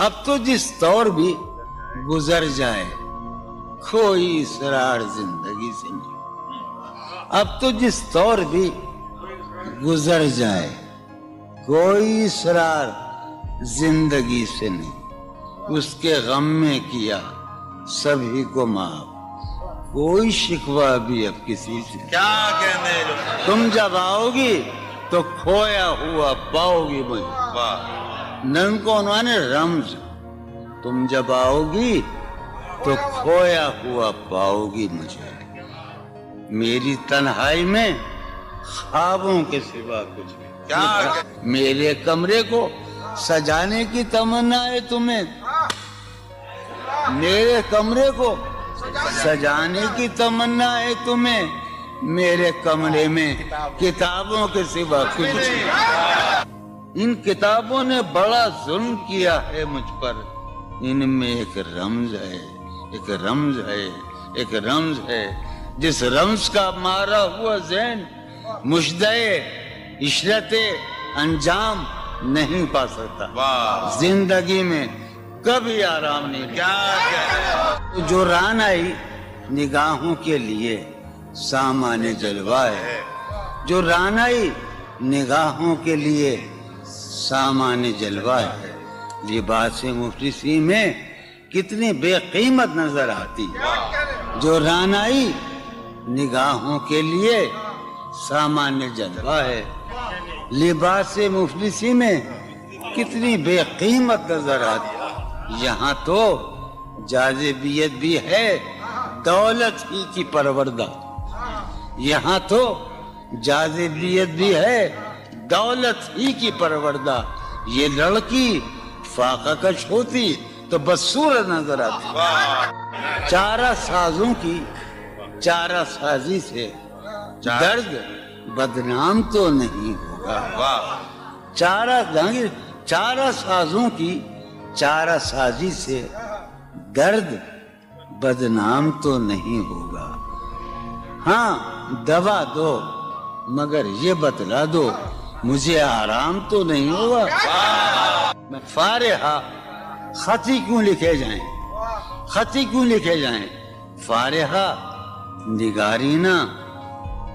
اب تو جس دور بھی گزر جائے کوئی اسرار زندگی سے نہیں. اب تو جس دور بھی گزر جائے کوئی اسرار زندگی سے نہیں. اس کے غم میں کیا سبھی کو معاف, کوئی شکوہ بھی اب کسی سے. کیا کہنے لوگ. تم جب آؤ گی تو کھویا ہوا پاؤ گی مجھے. واہ. نن کو انہوں نے رمز, تم جب آؤ گی تو کھویا ہوا پاؤ گی مجھے. میری تنہائی میں خوابوں کے سوا کچھ نہیں. کیا میرے کمرے کو سجانے کی تمنا ہے تمہیں, میرے کمرے کو سجانے کی تمنا ہے تمہیں. میرے کمرے میں کتابوں کے سوا کچھ نہیں. ان کتابوں نے بڑا ظلم کیا ہے مجھ پر. ان میں ایک رمز ہے, ایک رمز ہے, ایک رمز ہے. جس رمز کا مارا ہوا ذہن مشدے عشرت انجام نہیں پا سکتا. واہ. زندگی میں کبھی آرام نہیں. کیا جو ران آئی نگاہوں کے لیے سامان جلوہ ہے. جو ران آئی نگاہوں کے لیے سامان جلوہ ہے. لباس مفلسی میں کتنی بے قیمت نظر آتی. جو ران آئی نگاہوں کے لیے سامان جلوہ ہے. لباس مفلسی میں کتنی بے قیمت نظر آتی. یہاں تو جاذبیت بھی ہے دولت ہی کی پروردہ. یہاں تو جاذبیت بھی ہے دولت ہی کی پروردہ. یہ لڑکی فاقہ کش ہوتی تو بدصورت نظر آتی. چارہ سازوں کی چارہ سازی سے درد بدنام تو نہیں ہوگا. واہ. چارہ سازوں کی چارہ سازی سے درد بدنام تو نہیں ہوگا. ہاں دوا دو مگر یہ بتلا دو مجھے آرام تو نہیں ہوگا. میں فارحہ خطی کیوں لکھے جائیں, خطی کیوں لکھے جائیں. فارحہ نگارینا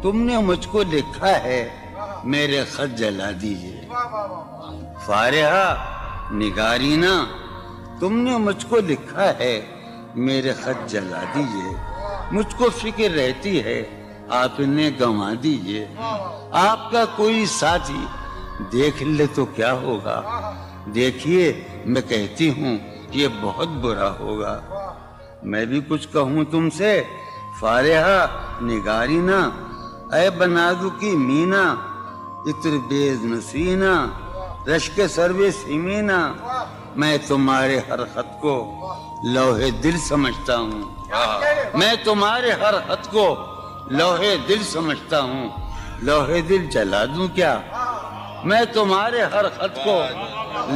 تم نے مجھ کو لکھا ہے میرے خط جلا دیجئے. فارحہ نگارینا تم نے مجھ کو لکھا ہے میرے خط جلا دیجئے. مجھ کو فکر رہتی ہے آپ نے گنوا دیجئے. آپ کا کوئی ساتھی دیکھ لے تو کیا ہوگا. دیکھیے میں کہتی ہوں یہ بہت برا ہوگا. میں بھی کچھ کہوں تم سے فارحہ نگارینا. اے بنادو کی مینا عطر بیز نسینا رشک سروے سیمینا. میں تمہارے ہر خط کو لوہے دل سمجھتا ہوں. میں تمہارے ہر خط کو لوہے دل سمجھتا ہوں. لوہے دل جلا دوں کیا. میں تمہارے ہر خط کو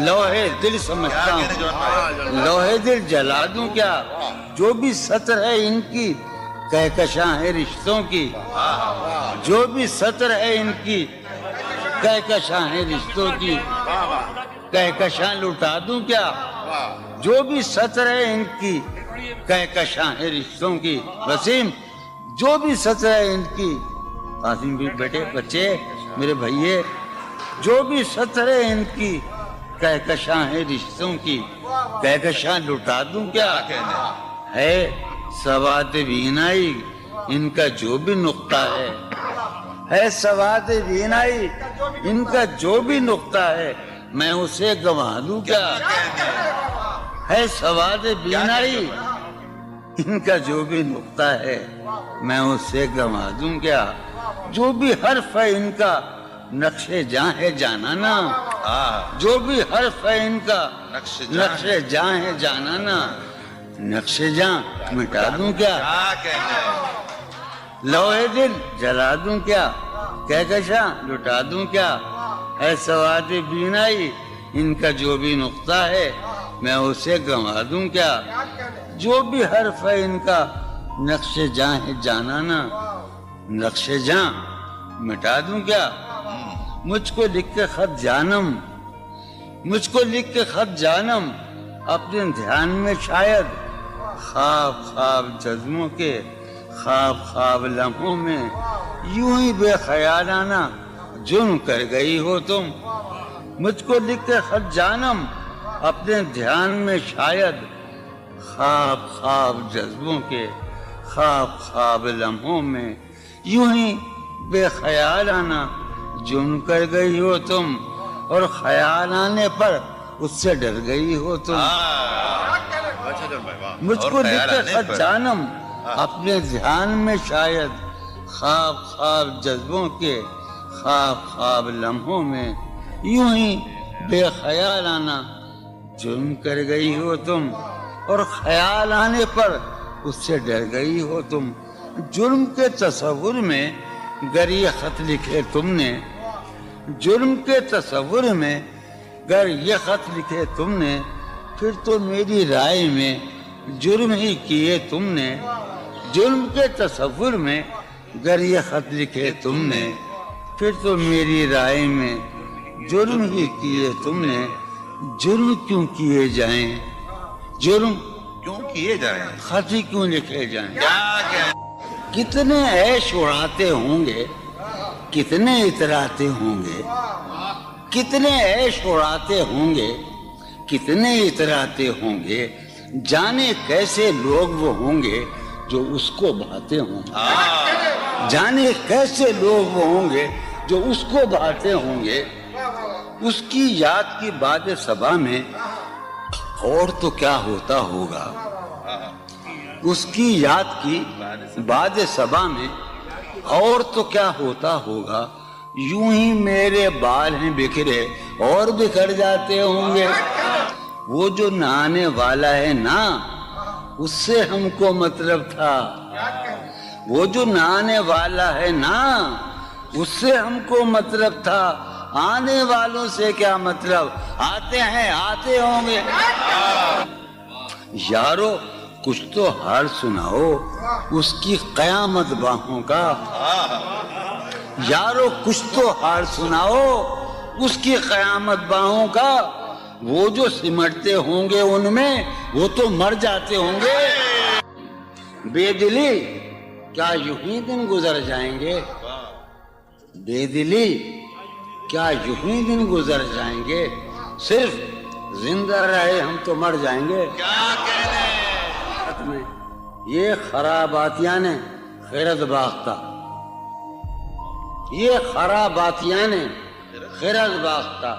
لوہے دل سمجھتا ہوں. لوہے دل جلا دوں کیا. جو بھی سطر ہے ان کی کہکشاں ہے رشتوں کی. جو بھی سطر ہے ان کی کہکشاں ہے رشتوں کی. کہکشاں لٹا دوں کیا. جو بھی سطر ہے ان کی کہکشاں ہے رشتوں کی. وسیم جو بھی سطر ہے ان کی. قاسم بھی بیٹے بچے میرے بھائیے جو بھی سطر ہے ان کی کہکشاں ہے رشتوں کی. کہکشاں لٹا دوں کیا. ہے سواد بینائی ان کا جو بھی نقطہ ہے سواد بینائی ان کا جو بھی نقطہ ہے میں اسے گنوا دوں کیا. ہے سواد بینائی ان کا جو بھی نقطہ ہے میں اسے گنوا دوں کیا. جو بھی حرف ہے ان کا نقش جاں ہے جانانا. جو بھی حرف ہے ان کا نقش جاں ہے جانانا. نقش جاں مٹا دوں کیا. لوہے دل جلا دوں کیا. کہکشاں لٹا دوں کیا. ہے سواد بینائی ان کا جو بھی نقطہ ہے میں اسے گنوا دوں کیا. جو بھی حرف ہے ان کا نقش جاں ہے جانانا. نقش جاں مٹا دوں کیا. مجھ کو لکھ کے خط جانم مجھ کو لکھ کے خط جانم اپنے دھیان میں شاید خواب خواب جذبوں کے خواب خواب لمحوں میں یوں ہی بے خیالانہ جرم کر گئی ہو تم. مجھ کو لکھ کے خط جانم اپنے دھیان میں شاید خواب خواب جذبوں کے خواب خواب لمحوں میں یوں ہی بے خیالانہ جرم کر گئی ہو تم, اور خیال آنے پر اس سے ڈر گئی ہو تم. مجھ کو لکھ کے خط جانم اپنے دھیان میں شاید خواب خواب جذبوں کے خواب خواب لمحوں میں یوں ہی بے خیالانہ جرم کر گئی ہو تم, اور خیال آنے پر اس سے ڈر گئی ہو تم. جرم کے تصور میں گر یہ خط لکھے تم نے, جرم کے تصور میں گر یہ خط لکھے تم نے, پھر تو میری رائے میں جرم ہی کیے تم نے. جرم کے تصور میں گر یہ خط لکھے تم نے, پھر تو میری رائے میں جرم ہی کیے تم نے. جرم کیوں کیے جائیں, جرم کیوں کیے جائیں, خط ہی کیوں لکھے جائیں. کیا کتنے عیش اڑاتے ہوں گے, کتنے اتراتے ہوں گے, کتنے عیش اڑاتے ہوں گے, کتنے اتراتے ہوں گے, جانے کیسے لوگ وہ ہوں گے جو اس کو بھاتے ہوں گے. جانے کیسے لوگ وہ ہوں گے جو اس کو بھاتے ہوں گے. اس کی یاد کی باد صبا میں اور تو کیا ہوتا ہوگا, اس کی یاد کی باد صبا میں اور تو کیا ہوتا ہوگا. یوں ہی میرے بال ہیں بکھرے اور بکھر جاتے ہوں گے. وہ جو نہانے والا ہے نا, اس سے ہم کو مطلب تھا. وہ جو نہانے والا ہے نا, اس سے ہم کو مطلب تھا. آنے والوں سے کیا مطلب, آتے ہیں آتے ہوں گے. یارو کچھ تو حال سناؤ اس کی قیامت باہوں کا. یارو کچھ تو حال سناؤ اس کی قیامت باہوں کا. وہ جو سمٹتے ہوں گے ان میں وہ تو مر جاتے ہوں گے. بے دلی کیا یوں ہی دن گزر جائیں گے, بے دلی کیا یوں ہی دن گزر جائیں گے. صرف زندہ رہے ہم تو مر جائیں گے. یہ خراباتیاں نے خیرت باختہ, یہ خراباتیاں نے خیرت باختہ.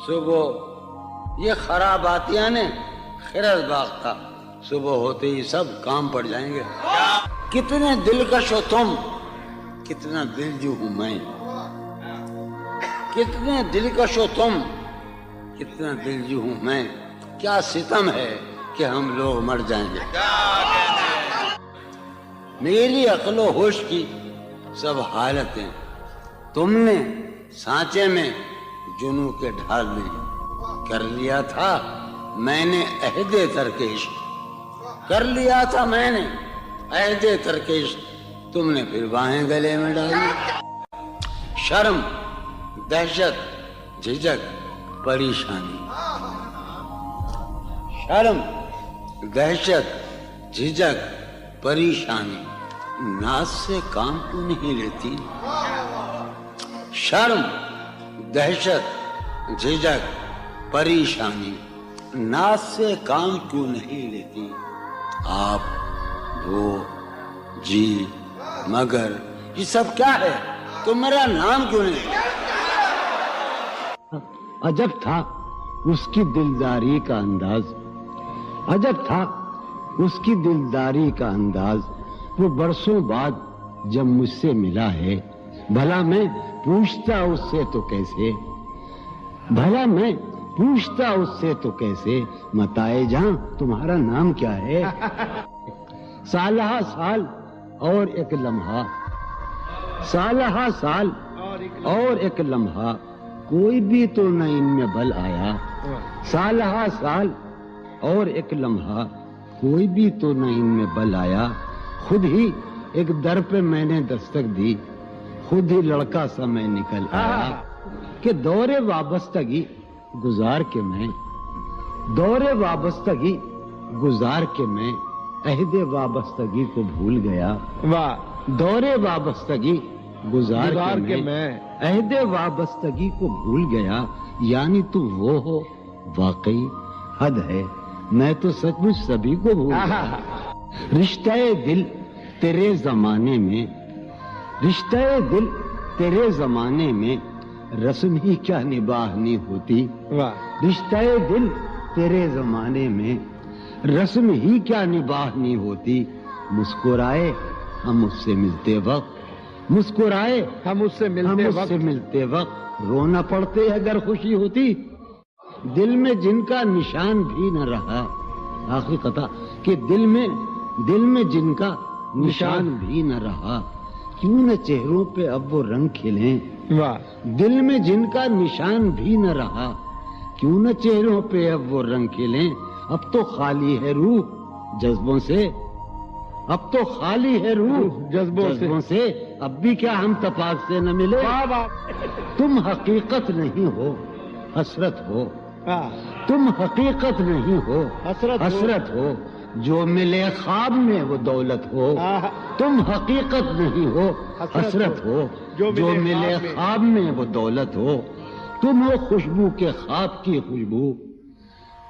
صبح یہ خراباتیاں نے خیرت باختہ, صبح ہوتے ہی سب کام پڑ جائیں گے. کتنے دلکش ہو تم, کتنا دلجو ہوں میں. کتنے دلکش ہو تم, کتنا دلجو ہوں میں. کیا ستم ہے کہ ہم لوگ مر جائیں گے. میری عقل و ہوش کی سب حالتیں تم نے سانچے میں جنوں کے ڈھال میں کر لیا تھا. میں نے عہد ترکش کر لیا تھا, میں نے عہد ترکش, تم نے پھر باہیں گلے میں ڈالی. شرم دہشت جھجک پریشانی, شرم دہشت جھجک پریشانی, ناز سے کام کیوں نہیں لیتی. شرم دہشت جھجک پریشانی, ناز سے کام کیوں نہیں لیتی. آپ وہ جی مگر یہ سب کیا ہے, تو میرا نام کیوں نہیں. عجب تھا اس کی دلداری کا انداز, عجب تھا اس کی دلداری کا انداز. وہ برسوں بعد جب مجھ سے ملا ہے, بھلا میں پوچھتا اس سے تو کیسے, بھلا میں پوچھتا اس سے تو کیسے, متائے جہاں تمہارا نام کیا ہے. سالہ سال اور ایک لمحہ, سالہ سال اور ایک لمحہ, کوئی بھی تو نہ ان میں بل آیا. سالہ سال اور ایک لمحہ, کوئی بھی تو نہ ان میں بل آیا. خود ہی ایک در پہ میں نے دستک دی, خود ہی لڑکا سا میں نکل آیا. کہ دور وابستگی گزار کے میں دور وابستگی گزار کے میں عہد وابستگی کو بھول گیا. واہ. دور وابستگی گزار کے میں عہد وابستگی کو بھول گیا. یعنی تو وہ ہو واقعی حد ہے، میں تو سچ مچ سبھی کو بھول گیا. رشتہ دل تیرے زمانے میں، رشتہ دل تیرے زمانے میں رسم ہی کیا نباہنی ہوتی. واہ. رشتہ دل تیرے زمانے میں رسم ہی کیا نباہنی ہوتی. مسکرائے ہم اس سے ملتے وقت، مسکرائے ہم اس سے ملتے وقت رونا پڑتے اگر خوشی ہوتی. دل میں جن کا نشان بھی نہ رہا، آخری قطع کہ دل میں جن کا نشان بھی نہ رہا، کیوں نہ چہروں پہ اب وہ رنگ کھلیں. واہ. دل میں جن کا نشان بھی نہ رہا، کیوں نہ چہروں پہ اب وہ رنگ کھلیں. اب تو خالی ہے روح جذبوں سے، اب تو خالی ہے روح جذبوں سے، اب بھی کیا ہم تپاس سے نہ ملے. تم حقیقت نہیں ہو حسرت ہو، تم حقیقت نہیں ہو حسرت ہو، جو ملے خواب میں وہ دولت ہو. تم حقیقت نہیں ہو حسرت ہو، جو ملے خواب میں وہ دولت ہو. تم ہو خوشبو کے خواب کی خوشبو،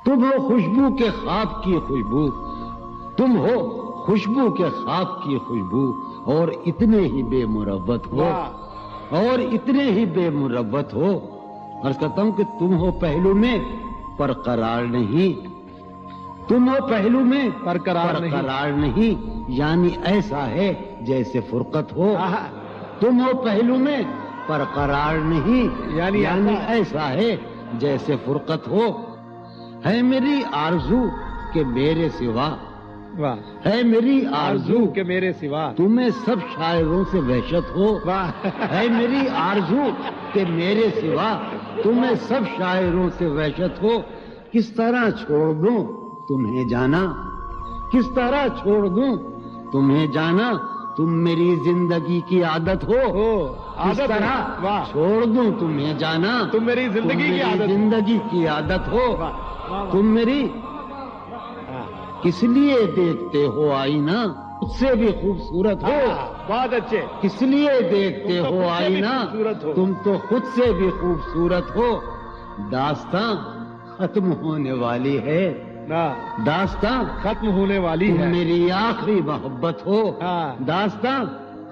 تم ہو خوشبو کے خواب کی خوشبو، تم ہو خوشبو کے خواب کی خوشبو. اور اتنے ہی بے مروت ہو، اور اتنے ہی بے مروت ہو. عرض کرتا ہوں کہ تم ہو پہلو میں پر قرار نہیں، تم ہو پہلو میں پر قرار نہیں. یعنی ایسا ہے جیسے فرقت ہو. تم ہو پہلو میں پر قرار نہیں، یعنی ایسا ہے جیسے فرقت ہو. ہے میری آرزو کہ میرے سوا، ہے میری آرزو کہ میرے سوا تمہیں سب شاعروں سے وحشت ہو. ہے میری آرزو کہ میرے سوا تمہیں سب شاعروں سے وحشت ہو. کس طرح چھوڑ دوں تمہیں جانا، کس طرح چھوڑ دوں تمہیں جانا، تم میری زندگی کی عادت ہو. کس طرح چھوڑ دوں تمہیں جانا، تم میری زندگی کی عادت ہو. تم میری کس لیے دیکھتے ہو آئینہ خود سے بھی خوبصورت ہو. بہت اچھے. کس لیے دیکھتے ہو آئینہ تم تو خود سے بھی خوبصورت ہو. داستاں ختم ہونے والی ہے، داستاں ختم ہونے والی تم ہے. میری آخری محبت ہو. داستاں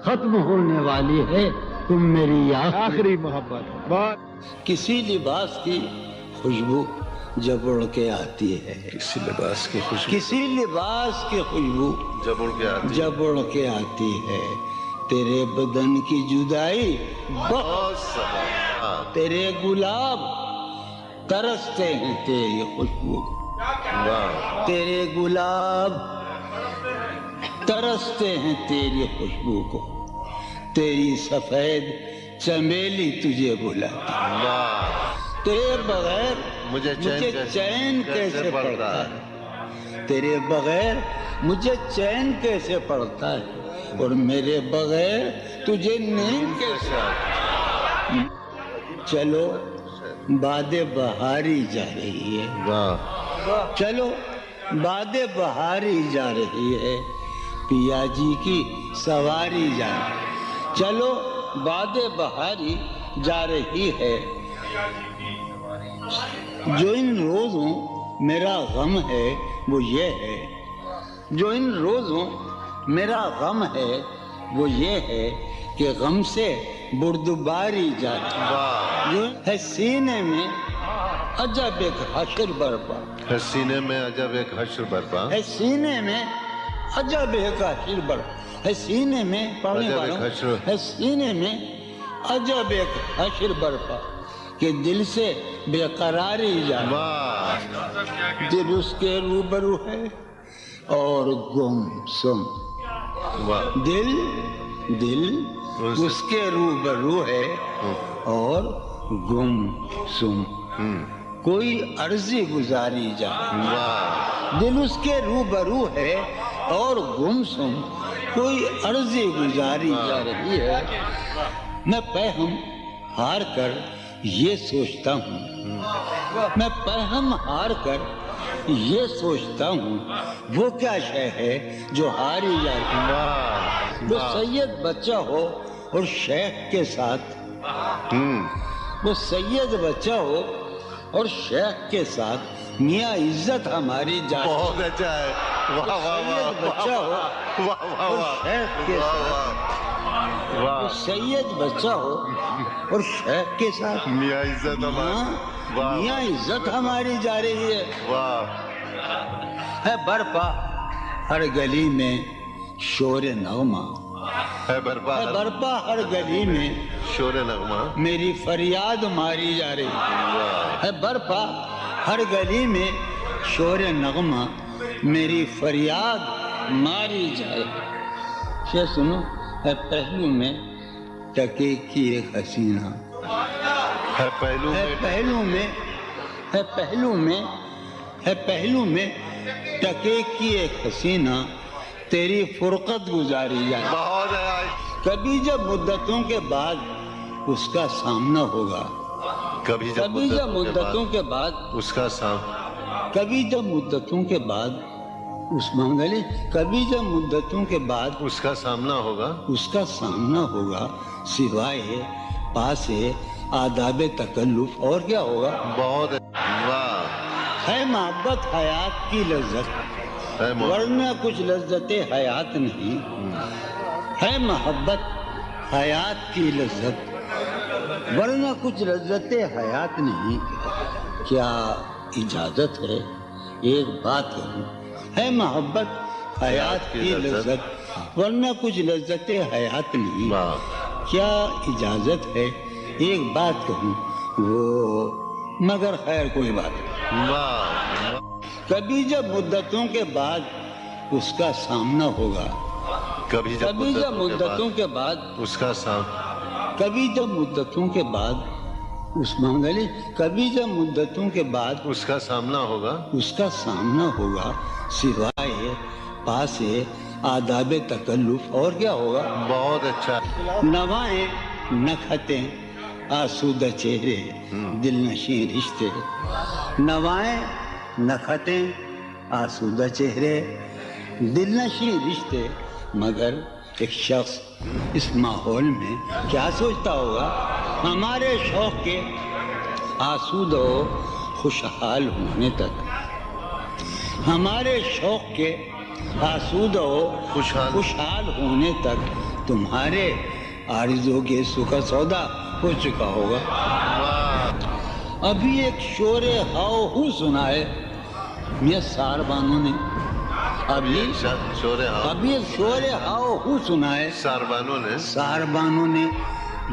ختم ہونے والی ہے، تم میری آخری محبت. بہت. کسی لباس کی خوشبو جب اڑ کے آتی ہے، کسی لباس کی خوشبو کسی لباس کی خوشبو جب اڑ کے آتی جب اڑ کے آتی ہے، تیرے بدن کی جدائی بہت سارا. تیرے گلاب ترستے ہیں تیری خوشبو، واہ. تیرے گلاب ترستے ہیں تیری خوشبو کو. تیری سفید چمیلی تجھے بلاتی، واہ. تیرے بغیر مجھے چین کیسے پڑتا ہے، تیرے بغیر مجھے چین کیسے پڑتا ہے، اور میرے بغیر تجھے نیند کیسے آتی. چلو باد بہاری جا رہی ہے، واہ. چلو باد بہاری جا رہی ہے، پیا جی کی سواری جا رہی ہے. چلو باد بہاری جا رہی ہے. جو ان روزوں میرا غم ہے وہ یہ ہے، جو ان روزوں میرا غم ہے وہ یہ ہے کہ غم سے بردباری جاتی. واہ. جو ہے سینے میں عجب ایک حشر برپا، ہے سینے میں عجب ایک حشر برپا. ہے سینے میں عجب ایک حشر برپا. ہے سینے میں پڑھنے عجب والوں ایک حشر. ہے سینے میں عجب ایک حشر برپا کہ دل سے بے قراری جائے. واہ. دل اس کے روبرو ہے اور گم سم. واہ. دل اس کے روبرو ہے اور گم سم. کوئی عرضی گزاری جائے. واہ. دل اس کے روبرو ہے اور گم سم، کوئی عرضی گزاری جا رہی ہے. میں پہم ہار کر یہ سوچتا ہوں، میں پہم ہار کر یہ سوچتا ہوں وہ کیا شے ہے جو ہاری جاتی ہے۔ واہ وہ سید بچہ ہو اور شیخ کے ساتھ، وہ سید بچہ ہو اور شیخ کے ساتھ میاں عزت ہماری جاتی ہے۔ بہت اچھا ہے، واہ واہ واہ سید بچہ ہو واہ واہ اور واہ شیخ کے ساتھ، وہ واہ سید بچہ ہو اور شیخ کے ساتھ میاں عزت ہماری، واہ میاں عزت ہماری جا رہی ہے۔ واہ ہے برپا ہر گلی میں شور نغمہ، ہے برپا ہے برپا ہر گلی میں شور نغمہ، میری فریاد ماری جا رہی واہ ہے۔ برپا ہر گلی میں شور نغمہ میری فریاد ماری جائے۔ یہ سنو، ہے پہلو میں ٹکے کی ایک حسینہ، ہے پہلو ہے میں پہلو میں، ہے پہلو میں، ہے پہلو میں ٹکے کی ایک حسینہ تیری فرقت گزاری جائے۔ بہت ہے، کبھی جب مدتوں کے بعد اس کا سامنا ہوگا، کبھی جب کبھی جب مدتوں کے بعد، اس کا سام کبھی جب مدتوں کے بعد اس منگلی، کبھی جب مدتوں کے بعد اس کا سامنا ہوگا، اس کا سامنا ہوگا، سوائے پاس آداب تکلف اور کیا ہوگا؟ بہت واہ ہے محبت حیات کی لذت، ہے ورنہ کچھ لذت حیات نہیں۔ ہے محبت حیات کی لذت، ورنہ کچھ لذت حیات نہیں۔ کیا اجازت ہے ایک بات کہوں؟ ہے محبت حیات کی لذت، ورنہ کچھ لذت حیات نہیں۔ واہ کیا اجازت ہے ایک بات کہوں؟ وہ مگر خیر کوئی بات نہیں۔ واہ کبھی جب مدتوں کے بعد اس کا سامنا ہوگا، کبھی کبھی جب مدتوں کے بعد، اس کا سام کبھی جب مدتوں کے بعد اس منگلی، کبھی جب مدتوں کے بعد اس کا سامنا ہوگا، اس کا سامنا ہوگا، سوائے پاس آداب تکلف اور کیا ہوگا؟ بہت اچھا، نوائیں نکھتیں آسودہ چہرے دل نشیں رشتے، نوائیں نکھتیں آسودہ چہرے دل نشیں رشتے۔ مگر ایک شخص اس ماحول میں کیا سوچتا ہوگا؟ ہمارے شوق کے آسودہ و خوشحال ہونے تک، ہمارے شوق کے آسودہ و خوشحال ہونے تک تمہارے آرزو کے سکھ سودا ہو چکا ہوگا۔ ابھی ایک شور ہاؤ ہو سنا ہے میاں سار بانو نے، ابھی ایک شور ہاؤ ہو سنا ہے سار بانو نے۔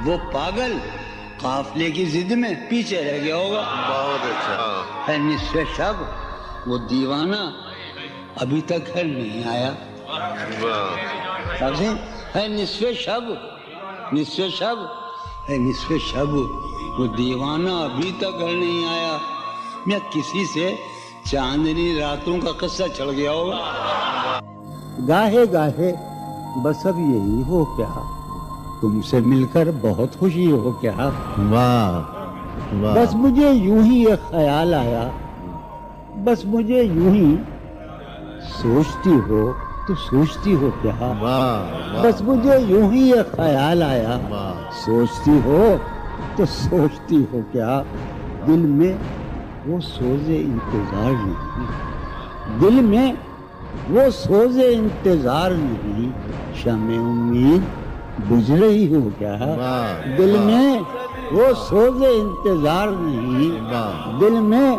وہ پاگل قافلے کی ضد میں پیچھے رہ گیا ہوگا۔ بہت اچھا، ہے نصف شب وہ دیوانہ ابھی تک گھر نہیں آیا۔ واہ ہے نصف شب، نصف شب، ہے نصف شب وہ دیوانہ ابھی تک گھر نہیں آیا۔ میں کسی سے چاندنی راتوں کا قصہ چڑھ گیا ہوگا۔ گاہے گاہے بس اب یہی ہو کیا، تم سے مل کر بہت خوشی ہو کیا۔ واہ بس مجھے یوں ہی ایک خیال آیا، بس مجھے یوں ہی سوچتی ہو تو سوچتی ہو کیا۔ بس مجھے یوں ہی ایک خیال آیا، سوچتی ہو تو سوچتی ہو کیا۔ دل میں وہ سوز انتظار نہیں، دل میں وہ سوز انتظار نہیں، شمع امید بجھ رہی ہو کیا۔ دل میں وہ سوز انتظار نہیں، دل میں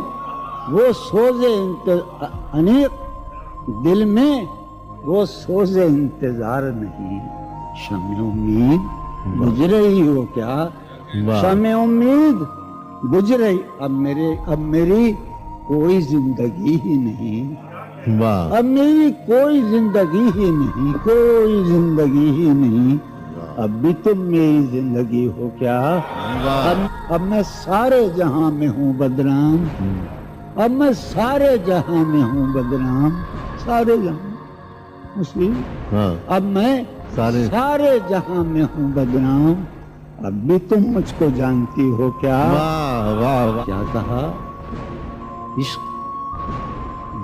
وہ سوز انیق، دل میں وہ سوز انتظار نہیں، شمع امید بجھ رہی ہو کیا۔ شمع امید بجھ رہی، اب میری کوئی زندگی ہی نہیں، اب میری کوئی زندگی ہی نہیں، کوئی زندگی ہی نہیں، اب بھی تم میری زندگی ہو کیا۔ اب میں سارے جہاں میں ہوں بدنام، اب میں سارے جہاں میں ہوں بدنام، سارے جہاں مسلم، اب میں سارے جہاں میں ہوں بدنام، اب بھی تم مجھ کو جانتی ہو کیا۔ کیا کہا؟ عشق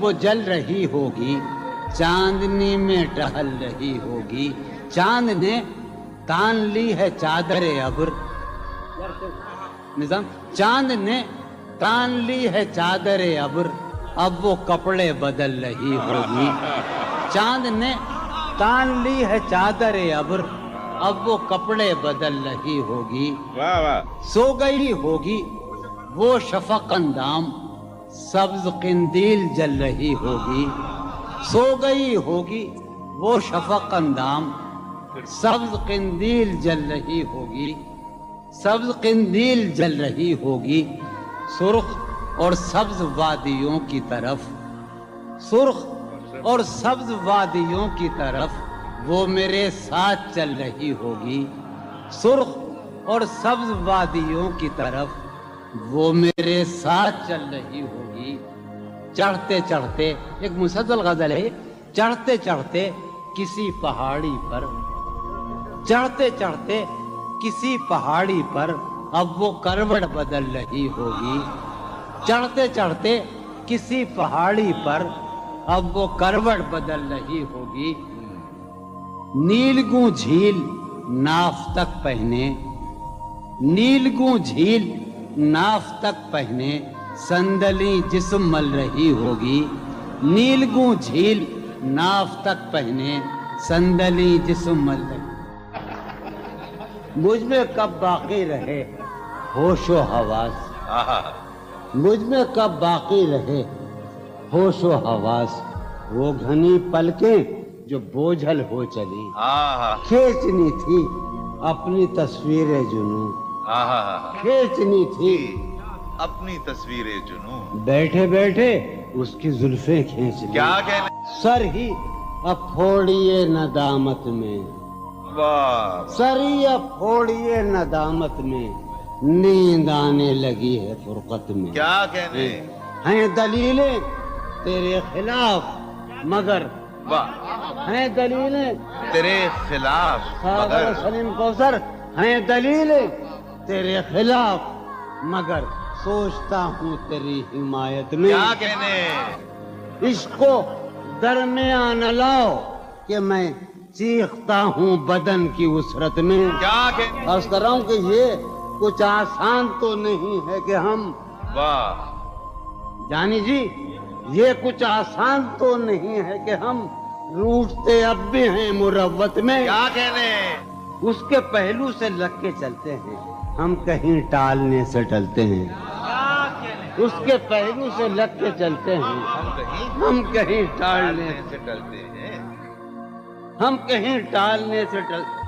وہ جل رہی ہوگی، چاندنی میں ٹہل رہی ہوگی، چاند نے تان لی ہے چادر ابر، نظام چاند نے تان لی ہے چادر ابر، اب وہ کپڑے بدل رہی ہوگی، چاند نے تان لی ہے چادر ابر، اب وہ کپڑے بدل رہی ہوگی، واہ واہ، سو گئی ہوگی وہ شفق اندام، سبز قندیل جل رہی ہوگی، سو گئی ہوگی وہ شفق اندام، سبز قندیل جل رہی ہوگی، سبز قندیل جل رہی ہوگی، سرخ اور سبز وادیوں کی طرف، سرخ اور سبز وادیوں کی طرف وہ میرے ساتھ چل رہی ہوگی، سرخ اور سبز وادیوں کی طرف وہ میرے ساتھ چل رہی ہوگی، چڑھتے چڑھتے، ایک مسلسل غزل ہے، چڑھتے چڑھتے کسی پہاڑی پر، چڑھتے چڑھتے کسی پہاڑی پر اب وہ کروٹ بدل رہی ہوگی، چڑھتے چڑھتے کسی پہاڑی پر اب وہ کروٹ بدل رہی ہوگی، نیلگوں جھیل ناف تک پہنے، نیلگوں جھیل ناف تک پہنے صندلی جسم مل رہی ہوگی، نیلگوں جھیل ناف تک پہنے صندلی جسم مل رہی، مجھ میں کب باقی رہے ہوش و حواس، مجھ میں کب باقی رہے ہوش و حواس، وہ گھنی پلکیں جو بوجھل ہو چلی، کھینچنی تھی اپنی تصویر جنوں، کھینچنی تھی اپنی تصویر جنوں، بیٹھے بیٹھے اس کی زلفیں کھینچ لی، کیا کہنے، سر ہی اب پھوڑیے ندامت میں، واہ، سر ہی اب پھوڑیے ندامت میں، نیند آنے لگی ہے فرقت میں، کیا کہنے، ہیں دلیلیں تیرے خلاف مگر، واہ، ہیں دلیلیں تیرے خلاف ساغر مگر، سلیم کوثر، ہیں دلیلیں تیرے خلاف مگر سوچتا ہوں تیری حمایت میں، کیا کہنے، عشق کو درمیان نہ لاؤ کہ میں چیختا ہوں بدن کی وسرت میں، کیا کہنے، عرض کر رہا ہوں کہ یہ کچھ آسان تو نہیں ہے کہ ہم، واہ، جانی جی یہ کچھ آسان تو نہیں ہے کہ ہم روٹتے اب بھی ہیں مروت میں، کیا کہنے، اس کے پہلو سے لگ کے چلتے ہیں ہم کہیں ٹالنے سے ٹلتے ہیں، اس کے پہلو سے لگ کے چلتے ہیں ہم کہیں ٹالنے سے ڈلتے ہیں، ہم کہیں ٹالنے سے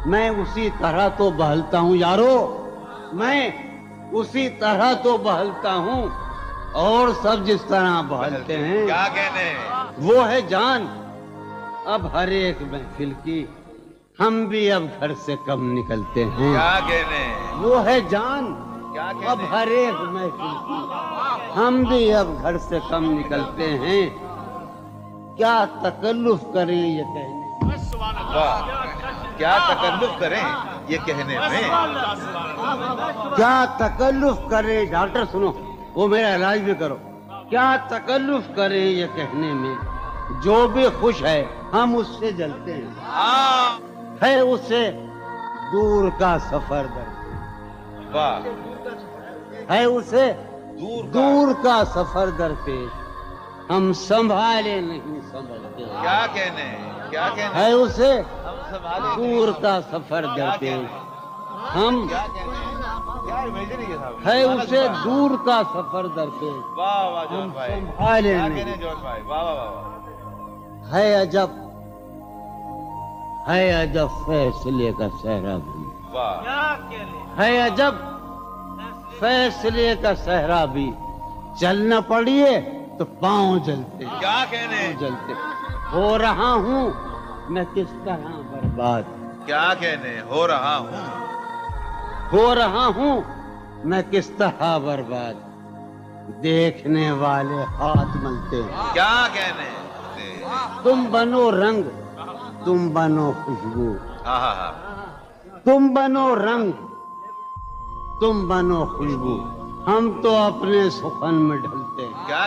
میں اسی طرح تو بہلتا ہوں یارو، میں اسی طرح تو بہلتا ہوں اور سب جس طرح بہلتے ہیں، کیا کہنے، وہ ہے جان اب ہر ایک محفل کی، ہم بھی اب گھر سے کم نکلتے ہیں، کیا کہنے، وہ ہے جان کیا اب کہنے، ہر ایک محفل کی، ہم بھی اب گھر سے کم نکلتے ہیں، کیا تکلف کریں یہ کہنے، واہ، کیا تکلف کریں یہ کہنے میں، کیا تکلف کریں، ڈاکٹر سنو وہ میرا علاج بھی کرو، کیا تکلف کریں یہ کہنے میں، جو بھی خوش ہے ہم اس سے جلتے ہیں، ہے اسے دور کا سفر در، واہ، ہے اسے دور دور کا سفر درپیش، ہم سنبھالے نہیں سنبھلتے، کیا کہنے، کیا کہنے، ہے اسے ہم سنبھالے دور کا سفر درپیش، ہم کیا کہنے، کیا امیجن ہے صاحب، ہے اسے دور کا سفر درپیش، واہ واہ جون ہم بھائی، سنبھالے کیا نہیں، کہنے جون بھائی، واہ واہ واہ، ہے عجب، ہے عجب فیصلے کا صحرا بھی، واہ، ہے عجب فیصلے کا صحرا بھی، چلنا پڑیے تو پاؤں جلتے، کیا کہنے، جلتے، ہو رہا ہوں میں کس طرح برباد، کیا کہنے، ہو رہا ہوں، ہو رہا ہوں میں کس طرح برباد، دیکھنے والے ہاتھ ملتے ہیں، کیا کہنے، تم بنو رنگ تم بنو خوشبو، ہاں ہاں ہاں، تم بنو رنگ تم بنو خوشبو، ہم تو اپنے سخن میں ڈھلتے ہیں، کیا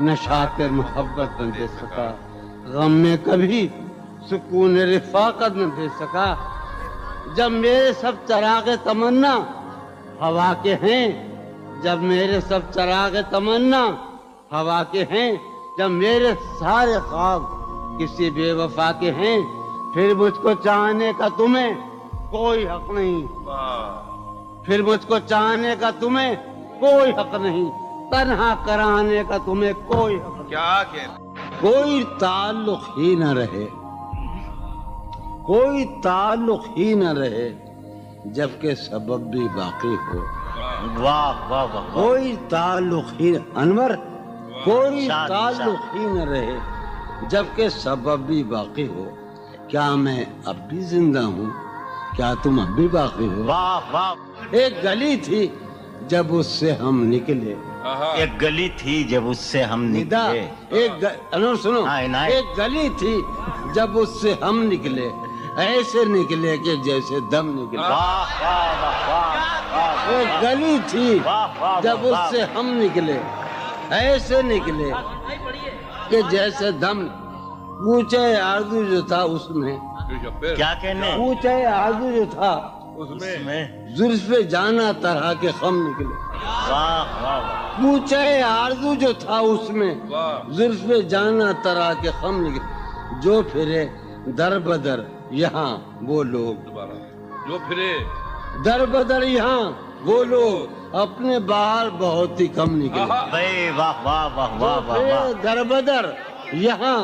نشاط محبت نہ دے سکا، غم میں کبھی سکون رفاقت نہ دے سکا۔ جب میرے سب چراغ تمنا ہوا کے ہیں، جب میرے سب چراغ تمنا ہوا کے ہیں، جب میرے سارے خواب کسی بے وفا کے ہیں، پھر مجھ کو چاہنے کا تمہیں کوئی حق نہیں، پھر مجھ کو چاہنے کا تمہیں کوئی حق نہیں، تنہا کرانے کا تمہیں کوئی حق نہیں۔ کیا کہنا، کوئی تعلق ہی نہ رہے، کوئی تعلق ہی نہ رہے جبکہ سبب بھی باقی ہو۔ واہ واہ واہ کوئی تعلق ہی انور، کوئی ارشاد، تعلق ہی نہ رہے جبکہ سبب بھی باقی ہو۔ کیا میں اب بھی زندہ ہوں؟ کیا تم اب بھی باقی ہو؟ واہ واہ، ایک گلی تھی جب اس سے ہم نکلے، ایک گلی تھی جب اس سے ہم ندا نکلے، انور سنو، ہاں، عنایت۔ ایک گلی تھی جب اس سے ہم نکلے، ایسے نکلے کہ جیسے دم نکلے۔ واہ واہ واہ واہ، ایک گلی تھی واہ واہ جب اس سے ہم نکلے، ایسے نکلے کہ جیسے دم۔ اونچے آرزو جو تھا اس میں، کیا کہنے اونچے آرزو جو تھا اس میں، زلف جانا طرح کے خم نکلے۔ واہ واہ واہ، اونچے آرزو جو تھا اس میں، زلف جانا طرح کے خم نکلے۔ جو پھرے در بدر یہاں وہ لوگ، جو پھرے در بدر یہاں وہ لوگ، اپنے باہر بہت ہی کم نکلے۔ بھائی واہ واہ واہ واہ واہ واہ، در بدر یہاں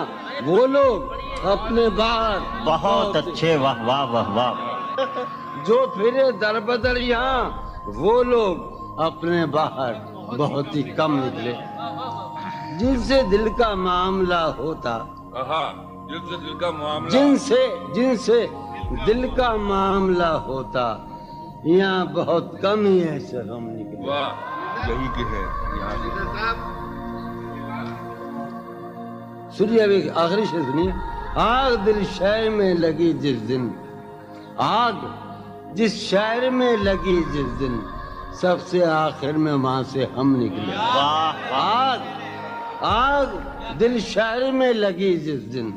وہ لوگ، اپنے باہر بہت اچھے، واہ واہ واہ واہ، جو پھرے در بدر یہاں وہ لوگ، اپنے باہر بہت ہی کم نکلے۔ جن سے دل کا معاملہ ہوتا، جن سے دل کا معاملہ، جن سے دل کا معاملہ ہوتا، یہاں بہت کم ہی ایسے غم نکلے۔ یہی کہ ہے یہاں سنیے ابھی آخری شعر سنیے۔ آگ دل شہر میں لگی جس دن، آگ جس شہر میں لگی جس دن، سب سے آخر میں وہاں سے ہم نکلے۔ آگ آگ دل شہر میں لگی جس دن،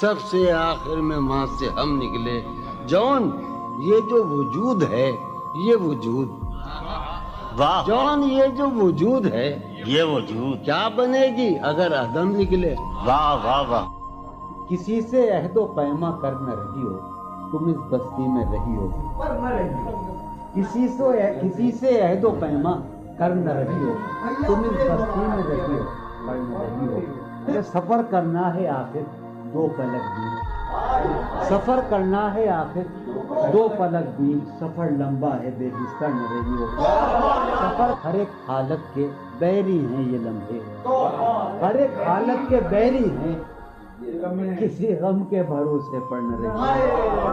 سب سے آخر میں وہاں سے ہم نکلے۔ جون یہ جو وجود ہے، یہ وجود، واہ جون یہ جو وجود ہے، یہ وجود، کیا بنے گی اگر عدم نکلے۔ واہ واہ واہ، کسی سے عہد و پیما کر نہ رہی ہو، تم اس بستی میں رہی ہو۔ کسی سے عہد و پیما کر نہ رہی ہو، تم اس بستی میں رہی ہو، پر نہ رہی ہو۔ یہ سفر کرنا ہے آخر دو پلک دور، سفر کرنا ہے آخر دو پلک دور، سفر لمبا ہے بے بستر نہ رہی ہو۔ سفر ہر ایک حالت کے بیری ہیں یہ لمحے، ہر ایک حالت کے بیری ہیں، کسی غم کے بھروسے پر نہ رہی ہو۔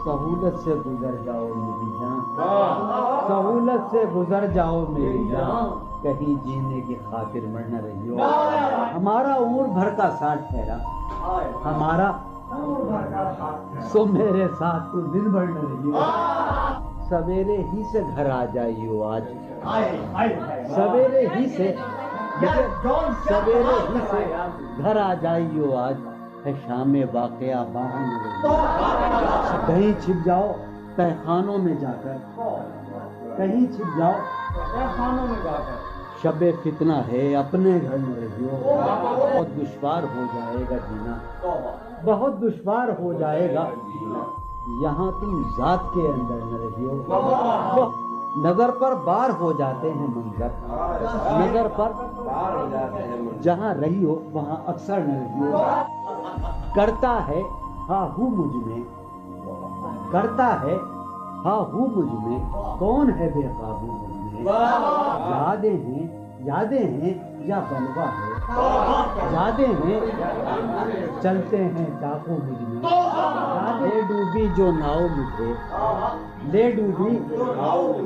سہولت سے گزر جاؤ میری جان، سہولت سے گزر جاؤ میری جان، کہیں جینے کی خاطر مر نہ رہی ہو۔ ہمارا عمر بھر کا ساتھ ٹھہرا، ہمارا سو میرے ساتھ تو دن بھر نہ رہی ہو۔ سویرے ہی سے گھر آ جائیو آج، سویرے ہی سے گھر آ جائیو آج، ہے شام واقعہ باہر نہ رہی ہو۔ کہیں چھپ جاؤ تہخانوں میں جا کر، کہیں چھپ جاؤ تہخانوں میں جا کر، شب فتنہ ہے اپنے گھر میں رہی ہو۔ بہت دشوار ہو جائے گا جینا، بہت دشوار ہو جائے گا جینا، یہاں تم ذات کے اندر نہ رہی ہو۔ نظر پر بار ہو جاتے ہیں منظر، نظر پر جہاں رہی ہو وہاں اکثر نہ رہی ہو۔ کرتا ہے ہاں ہوں مجھ میں، کرتا ہے ہاں ہوں مجھ میں، کون ہے بے قابو مجھ میں۔ یادیں ہیں یا بلوا ہے، یادیں ہیں چلتے ہیں ڈاکو مجھ میں۔ لے ڈوبی جو ناؤ مجھے، لے ڈوبی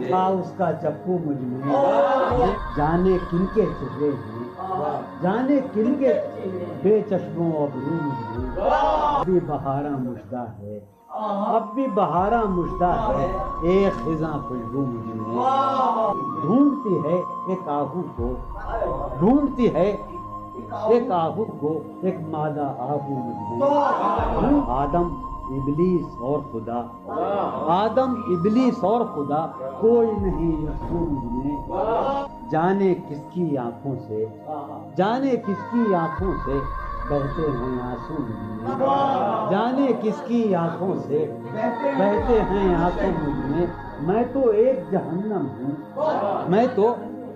تھا اس کا چپو مجھ میں۔ جانے کن کے چہرے ہیں، جانے کن کے بے چشموں ابرو مجھ میں۔ اب بھی بہارا مژدہ ہے، اب بھی بہارا مژدہ ہے، ایک خزاں خوشبو مجھ میں۔ ڈھونڈتی ہے ایک آہو کو، ڈھونڈتی ہے ایک آہو کو ایک مادہ آہو مجھ میں آدم ابلیس اور خدا آدم ابلیس اور خدا کوئی نہیں یسوع مجھ میں جانے کس کی آنکھوں سے جانے کس کی آنکھوں سے بہتے ہیں آنسو مجھ میں جانے کس کی آنکھوں سے بہتے ہیں آنسو مجھ میں تو ایک جہنم ہوں میں تو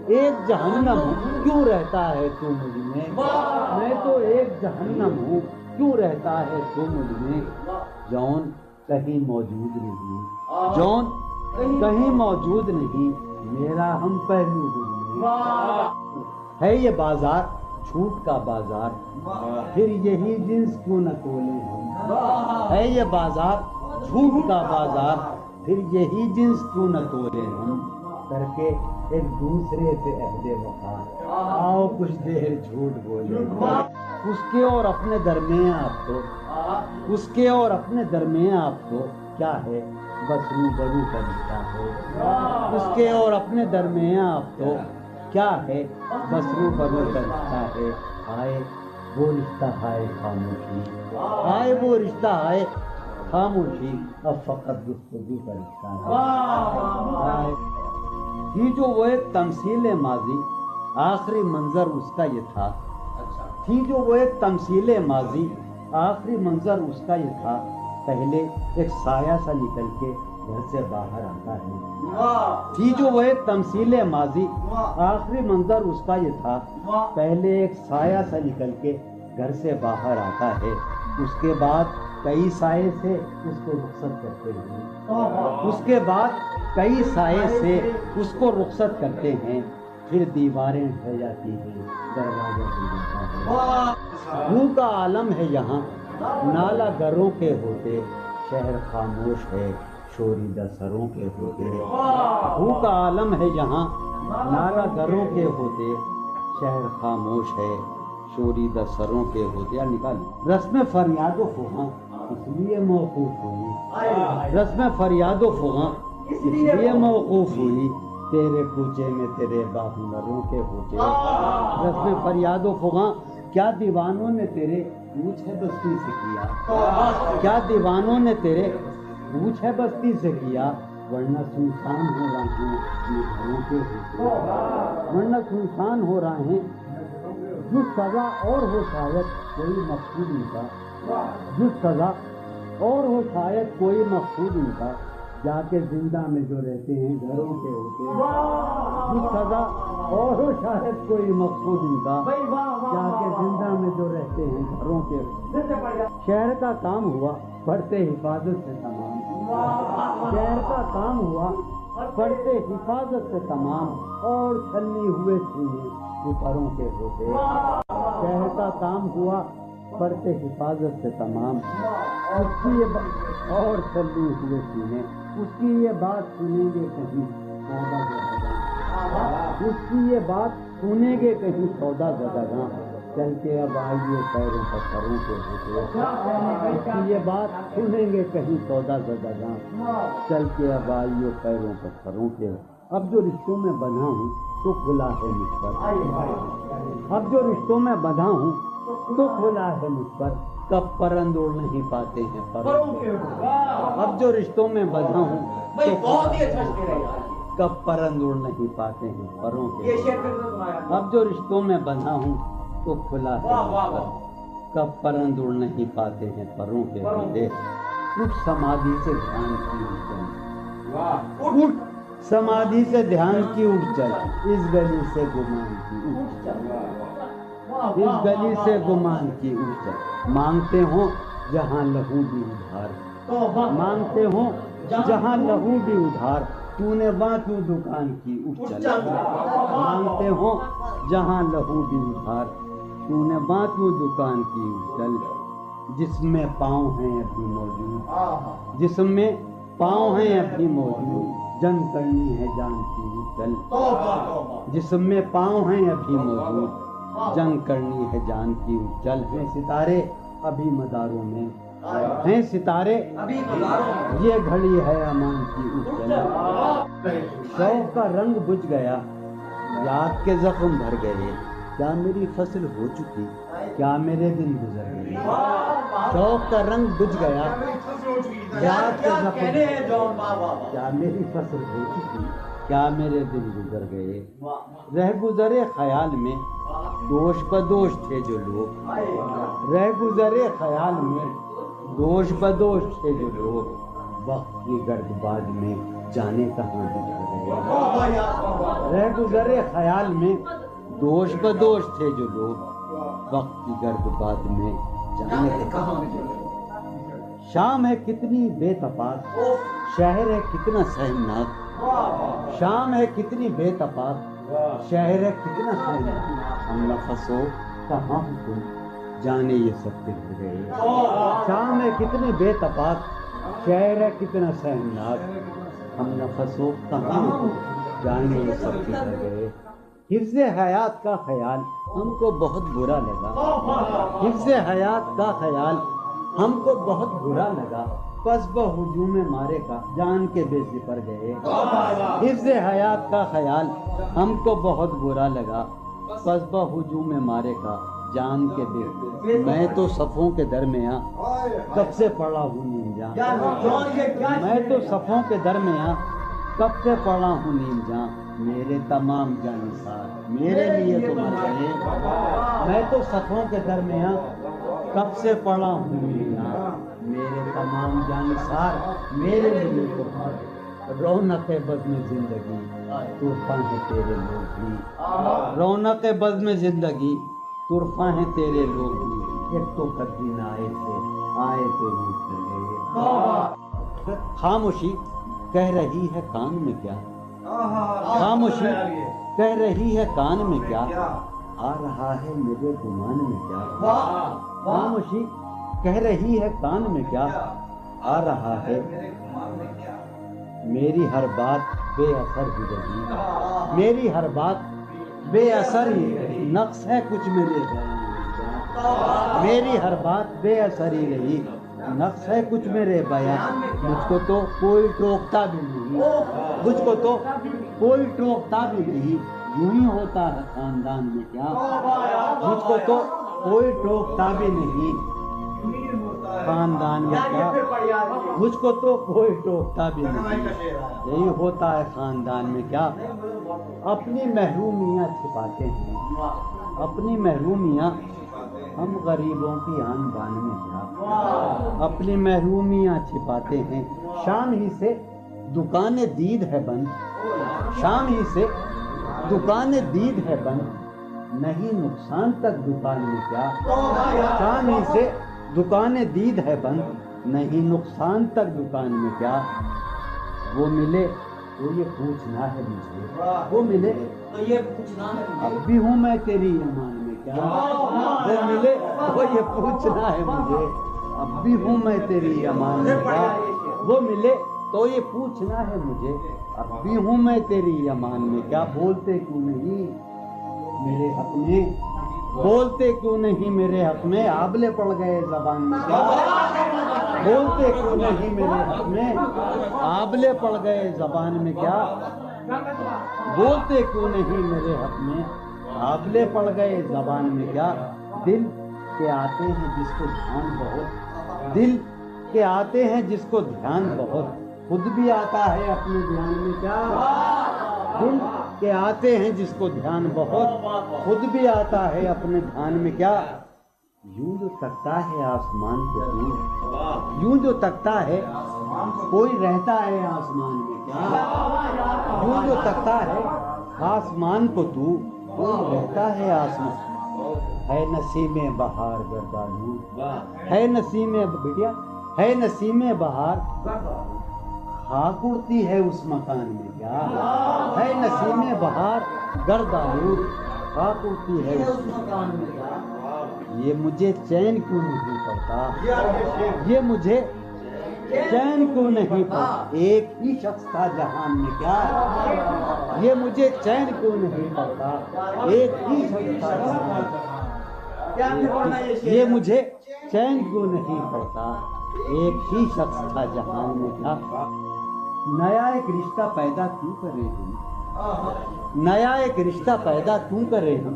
ایک جہنم ہوں کیوں رہتا ہے تو مجھ میں تو ایک جہنم ہوں کیوں رہتا ہے تو مجھ میں جون کہیں موجود نہیں جون کہیں موجود نہیں میرا ہم پہلو مجھ میں ہے یہ بازار جھوٹ کا بازار پھر یہی جنس کیوں نہ تولے ہم ہے یہ بازار جھوٹ کا بازار پھر یہی جنس کیوں نہ تولے ہم کر کے ایک دوسرے سے عہد وفا آؤ کچھ دیر جھوٹ بولے اس کے اور اپنے درمیان آپ تو اس کے اور اپنے درمیان آپ تو کیا ہے بس روبرو کا رشتہ ہے اس کے اور اپنے درمیان آپ تو کیا ہے بس روبرو کا رشتہ ہے آئے وہ رشتہ ہے خاموشی آئے وہ رشتہ ہے خاموشی اب فقط گفتگو کا رشتہ ہے تھی جو وہ ایک تمثیل ماضی آخری منظر اس کا یہ تھا تھی جو وہ ایک تمثیل ماضی آخری منظر اس کا یہ تھا پہلے ایک سایہ سا نکل کے گھر سے باہر آتا ہے تھی جو وہ ایک تمثیل ماضی آخری منظر اس کا یہ تھا پہلے ایک سایہ سا نکل کے گھر سے باہر آتا ہے اس کے بعد کئی سائے سے اس کو رخصت کرتے ہیں اس کے بعد کئی سائے سے اس کو رخصت کرتے ہیں پھر دیواریں ڈھہ جاتی ہیں دروازہ کھل جاتا ہے منہ کا عالم ہے یہاں نالا گروں کے ہوتے شہر خاموش ہے شوریدہ سروں کے ہوتے منہ کا عالم ہے یہاں نالا گروں کے ہوتے شہر خاموش ہے شوریدہ سروں کے ہوتے نکال رسم فریاد و فغاں اس لیے موقوف ہوئی رسم فریاد و فغاں اس لیے موقوف ہوئی تیرے کوچے میں تیرے باہنروں کے ہوتے رسم فریاد و فغاں کیا دیوانوں نے تیرے پوچھ ہے بستی سے کیا کیا دیوانوں نے تیرے پوچھ ہے بستی سے کیا ورنہ سنسان ہو رہے ہیں گھروں کے ہوتے ورنہ سنسان ہو رہے ہیں جو سزا اور ہو شاید کوئی مقصود ان کا جو سزا اور ہو شاید کوئی مقصود ان کا جا کے زندہ میں جو رہتے ہیں گھروں کے ہوتے جو سزا اور ہو شاید کوئی مقصود ان کا جا کے زندہ میں جو رہتے ہیں گھروں کے شہر کا کام ہوا پڑھتے حفاظت سے تمام شہر کا کام ہوا پڑھتے حفاظت سے تمام اور چھلنی ہوئے سینے پروں کے ہوتے شہر کا کام ہوا پڑھتے حفاظت سے تمام اس کی یہ اور چھلنی ہوئے سینے اس کی یہ بات سنیں گے کہیں سودا زدگاں اس کی یہ بات سنیں گے کہیں سودا زدگاں چل کے اب آئیے پیروں پر سروں کے ہوتے اس کی یہ بات سنیں گے کہیں سودا زدگاں چل کے اب آئیے پیروں پر سروں کے اب جو رشتوں میں بندھا ہوں تو کھلا ہے مجھ پر اب جو رشتوں میں بندھا ہوں تو کھلا ہے مجھ پر کب پرند اڑ نہیں پاتے ہیں پروں کے اب جو رشتوں میں بندھا ہوں تو کب پرند اڑ نہیں پاتے ہیں پروں کے اب جو رشتوں میں بندھا ہوں تو کھلا ہے مجھ پر کب پرند اڑ نہیں پاتے ہیں پروں کے ہوتے کچھ سمادھی سے دھیان کی اٹھ سمادھی سے دھیان کی اٹھ چل اس گلی سے گمان کی اٹھ چل اس گلی سے گمان کی اٹھ چل مانگتے ہوں جہاں لہو بھی ادھار مانگتے ہوں جہاں لہو بھی ادھار تو نے وہاں کیوں دکان کی اٹھ چل مانگتے ہوں جہاں لہو بھی ادھار تو نے وہاں کیوں دکان کی اٹھ چل جس میں پاؤں ہیں ابھی موجود جس میں پاؤں ہیں ابھی موجود جنگ کرنی ہے جان کی چل جس میں پاؤں ہیں ابھی موجود جنگ کرنی ہے جان کی چل ہیں ستارے ابھی مداروں میں ہیں ستارے یہ گھڑی ہے امان کی اچل شوق کا رنگ بجھ گیا یاد کے زخم بھر گئے کیا میری فصل ہو چکی، کیا میرے دن گزر گئے، شوق کا رنگ بجھ گیا، یاد کے زخم، کیا میری فصل ہو چکی، کیا میرے دن گزر گئے، رہ گزرے خیال میں دوش بدوش تھے جو لوگ، رہ گزرے خیال میں دوش بدوش تھے جو لوگ، وقت کی گرد باد میں جانے کہاں بچھ گئے، رہ گزرے خیال میں دوش بدوش تھے جو لوگ، وقت کی گرد باد میں جانے کہاں بچھ گئے، شام ہے کتنی بے تفاق، شہر ہے کتنا سہمناک، شام ہے کتنی بے تفاق، شہر ہے کتنا سہمناک، ہم نفس ہو کہاں تم جانے یہ سب بچھ گئے، شام ہے کتنی بے تفاق، شہر ہے کتنا سہمناک، ہم نفس ہو کہاں جانے یہ سب بچھ گئے، حفظ حیات کا خیال ہم کو بہت برا لگا، حفظ حیات کا خیال ہم کو بہت برا لگا، پس بہجوم مارے کا جان کے بے سپر گئے، حفظ حیات کا خیال ہم کو بہت برا لگا، پس بہجوم مارے کا جان کے بے، میں تو صفوں کے درمیاں کب سے پڑا ہوں نیم جان، میں تو صفوں کے درمیاں کب سے پڑا ہوں نیم جان، میرے تمام جانثار میرے لیے تو مر گئے، میں تو صفوں کے درمیاں کب سے پڑا ہوں نیم جان، میرے تمام جانثار میرے لیے تو مر گئے، رونق بزم زندگی طوفان ہے تیرے لوگ بھی، رونق بزم زندگی طرفاں ہیں تیرے لوگ بھی، ایک تو قدین آئے تھے آئے تو روٹ لگے، خاموشی کہہ رہی ہے کان میں کیا، خاموشی کہہ رہی ہے کان میں کیا، آ رہا ہے میرے گمان میں کیا، خاموشی کہہ رہی ہے کان میں کیا، آ رہا ہے میری ہر بات بے اثر ہی رہی، میری ہر بات بے اثر ہی رہی، نقص ہے کچھ میرے بیان میں کیا، میری ہر بات بے اثر ہی رہی، نقص ہے کچھ میرے بیان، مجھ کو تو کوئی ٹوکتا بھی نہیں، مجھ کو تو کوئی ٹوکتا بھی نہیں، یوں ہی ہوتا ہے خاندان میں کیا، مجھ کو تو کوئی ٹوکتا بھی نہیں خاندان میں کیا، مجھ کو تو کوئی ٹوکتا بھی نہیں، یہی ہوتا ہے خاندان میں کیا، اپنی محرومیاں چھپاتے ہیں، اپنی محرومیاں ہم غریبوں کی آن بان میں کیا، اپنی محرومیاں چھپاتے ہیں، شام ہی سے دکانیں دید ہے بند، شام ہی سے دکانیں دید ہے بند، نہیں نقصان تک دکان میں کیا، شام ہی سے دکانیں دید ہے بند، نہیں نقصان تک دکان میں کیا، وہ ملے تو یہ پوچھنا ہے مجھے، وہ ملے تو یہ پوچھنا ہے، اب بھی ہوں میں تیری ایمان میں کیا، وہ ملے تو یہ پوچھنا ہے مجھے، اب بھی ہوں میں تیری ایمان میں کیا، وہ ملے تو یہ پوچھنا ہے مجھے، اب بھی ہوں میں تیری ایمان میں کیا، بولتے کیوں نہیں میرے حق میں، بولتے کیوں نہیں میرے حق میں، آبلے پڑ گئے زبان میں کیا، بولتے کیوں نہیں میرے حق میں، آبلے پڑ گئے زبان میں کیا، بولتے کیوں نہیں میرے حق میں، آبلے پڑ گئے زبان میں کیا، دل کے آتے ہیں جس کو دھیان بہت، دل کے آتے ہیں جس کو دھیان بہت، خود بھی آتا ہے اپنے دھیان میں کیا، دل کے آتے ہیں جس کو دھیان بہت، خود بھی آتا ہے اپنے دھیان میں کیا، یوں جو تکتا ہے آسمان کو تو، یوں جو تکتا ہے کوئی رہتا ہے آسمان میں کیا، یوں جو تکتا ہے آسمان کو تو، کوئی رہتا ہے آسمان، ہے نسیم بہار گردالو، ہے نسیم بٹیا، ہے نسیم بہار، خاک اڑتی ہے اس مکان میں کیا، ہے نسیم بہار گرد آلود، خاک اڑتی ہے اس مکان میں کیا، یہ مجھے چین کیوں نہیں پڑتا، یہ مجھے چین کیوں نہیں پڑتا، ایک ہی شخص تھا جہان میں کیا، یہ مجھے چین کیوں نہیں پڑتا، ایک ہی شخص تھا جہان میں، یہ مجھے چین کیوں نہیں پڑتا، ایک ہی شخص تھا جہان میں کیا، نیا ایک رشتہ پیدا کیوں کرے ہم، نیا ایک رشتہ پیدا کیوں کرے ہم،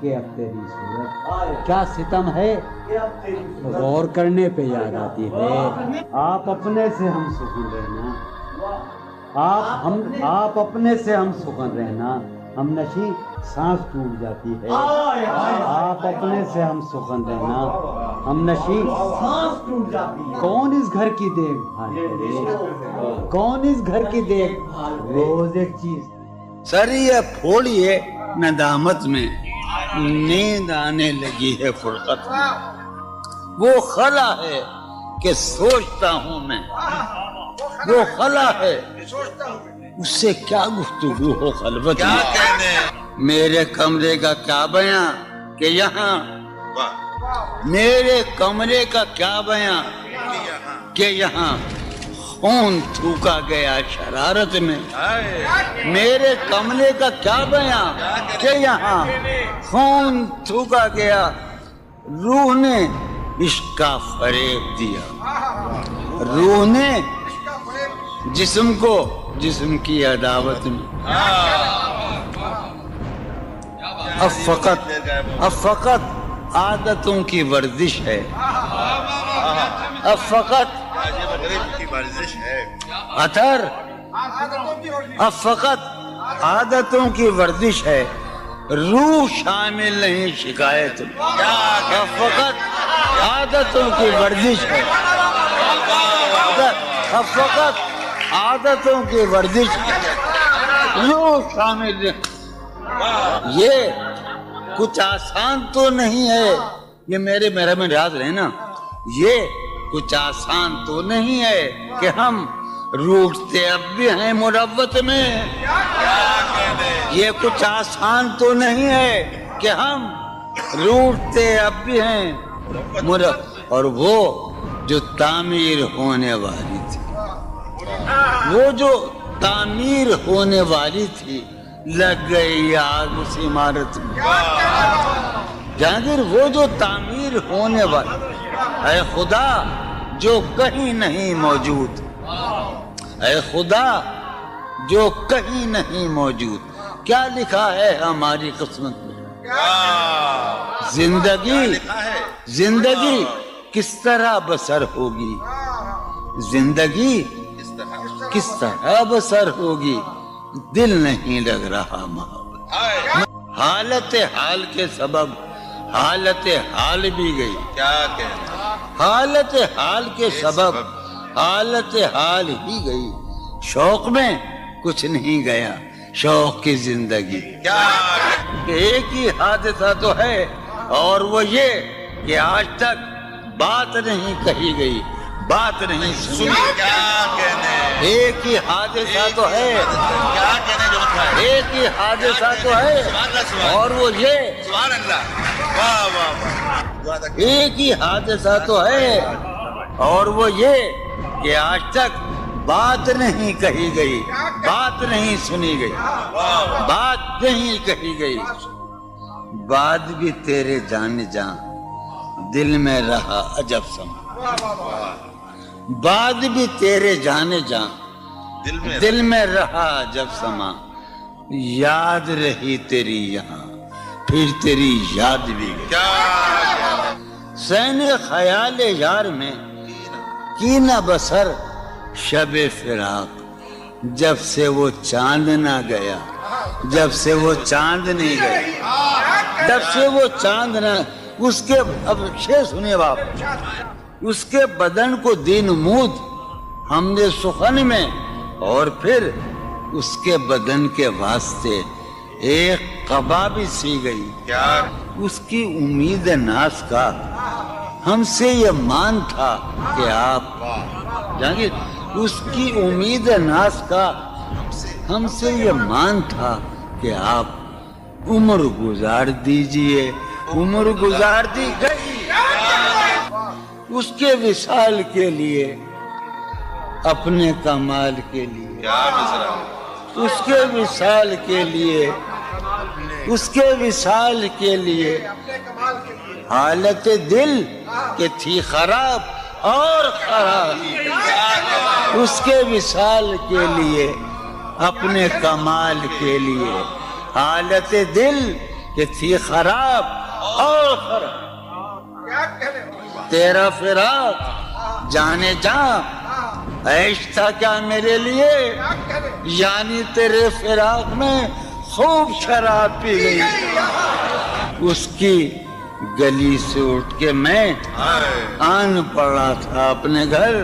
کہ اب تیری صورت کیا ستم ہے غور کرنے پہ یاد آتی ہے آپ اپنے سے ہم سکون رہنا آپ اپنے سے ہم سکون رہنا ہم نشی سانس ٹوٹ جاتی ہے آپ اپنے سے ہم سخن رہنا ہم نشی سانس ٹوٹ جاتی ہے کون اس گھر کی دیکھ بھال کرے کون اس گھر کی دیکھ روز ایک چیز سر یہ پھوڑیے ندامت میں نیند آنے لگی ہے فرقت میں وہ خلا ہے کہ سوچتا ہوں میں وہ خلا ہے اس سے کیا گفتگو ہو خلوت میں میرے کمرے کا کیا بیاں کہ یہاں میرے کمرے کا کیا بیاں کہ یہاں خون تھوکا گیا شرارت میں میرے کمرے کا کیا بیاں کہ یہاں خون تھوکا گیا روح نے عشق کا فریب دیا روح نے جسم کو جسم کی عداوت میں اب فقط عادتوں کی ورزش ہے اب فقط اثر اب فقط عادتوں کی ورزش ہے روح شامل نہیں شکایت اب فقط عادتوں کی ورزش ہے اب فقط عادتوں کی ورزش روح شامل نہیں یہ کچھ آسان تو نہیں ہے یہ میرے میں یاد رہے نا یہ کچھ آسان تو نہیں ہے کہ ہم روٹتے اب بھی ہیں مروت میں یہ کچھ آسان تو نہیں ہے کہ ہم روٹتے اب بھی ہیں اور وہ جو تعمیر ہونے والی تھی وہ جو تعمیر ہونے والی تھی لگ گئی آگ اس عمارت میں جہانگیر وہ جو تعمیر ہونے والی اے خدا جو کہیں نہیں موجود اے خدا جو کہیں نہیں موجود کیا لکھا ہے ہماری قسمت میں زندگی کس طرح بسر ہوگی زندگی کس طرح بسر ہوگی دل نہیں لگ رہا محبت حالت حال کے سبب حالت حال بھی گئی کیا کہنا حالت حال کے سبب حالت حال ہی گئی شوق میں کچھ نہیں گیا شوق کی زندگی ایک ہی حادثہ تو ہے اور وہ یہ کہ آج تک بات نہیں کہی گئی بات نہیں سنی کیا کہنے ایک ہی حادثہ تو ہے کیا کہنے جو مطلب ایک ہی حادثہ تو ہے اور وہ یہ سبحان اللہ واہ واہ واہ ایک ہی حادثہ تو ہے اور وہ یہ کہ آج تک بات نہیں کہی گئی بات نہیں سنی گئی بات نہیں کہی گئی بات بھی تیرے جان جان دل میں رہا عجب سما بات بھی تیرے جانے جان دل میں رہا جب سما یاد رہی تیری یہاں پھر تیری یاد بھی سین خیال یار میں کی نہ بسر شب فراق جب سے وہ چاند نہ گیا جب سے وہ چاند نہیں گیا جب سے وہ چاند نہ اس کے اب شعر سنیے باپ اس کے بدن کو دی نمود ہم نے سخن میں اور پھر اس کے بدن کے واسطے ایک قبا بھی سی گئی اس کی امید ناز کا ہم سے یہ مان تھا کہ آپ جانگیر اس کی امید ناز کا ہم سے یہ مان تھا کہ آپ عمر گزار دیجئے عمر گزار دی گئی اس کے وصال کے لیے اپنے کمال کے لیے اس کے وصال کے لیے اس کے وصال کے لیے حالت دل کہ تھی خراب اور خراب اس کے وصال کے لیے اپنے کمال کے لیے حالت دل کہ تھی خراب اور خراب تیرا فراق جانے جا عیش تھا کیا میرے لیے یعنی تیرے فراق میں خوب شراب پی گئی اس کی گلی سے اٹھ کے میں آن پڑا تھا اپنے گھر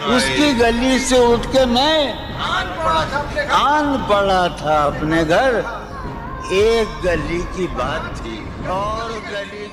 اس کی گلی سے اٹھ کے میں آن پڑا تھا اپنے گھر ایک گلی کی بات تھی اور گلی